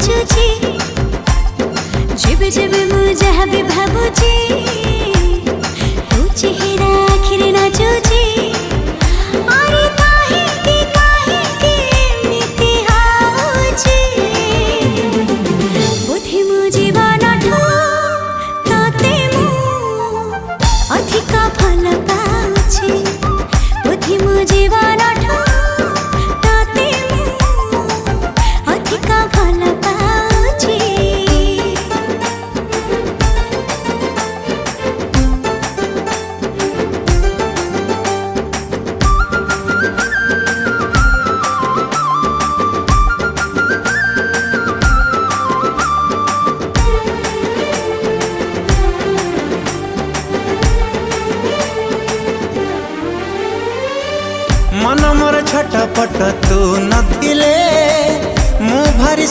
नाचुची जेबे जेबे मु जहाँ भी भाबुची तू चेहरा आखिरे नाचुची अरे काहे के एमिति हाउची बोधे मु जीवन ठू ताते मु अधिका भल पाउची बोधे मु जीवन ठू ताते मु अधिका भल पाउची। मन मोर छटपट तू नदी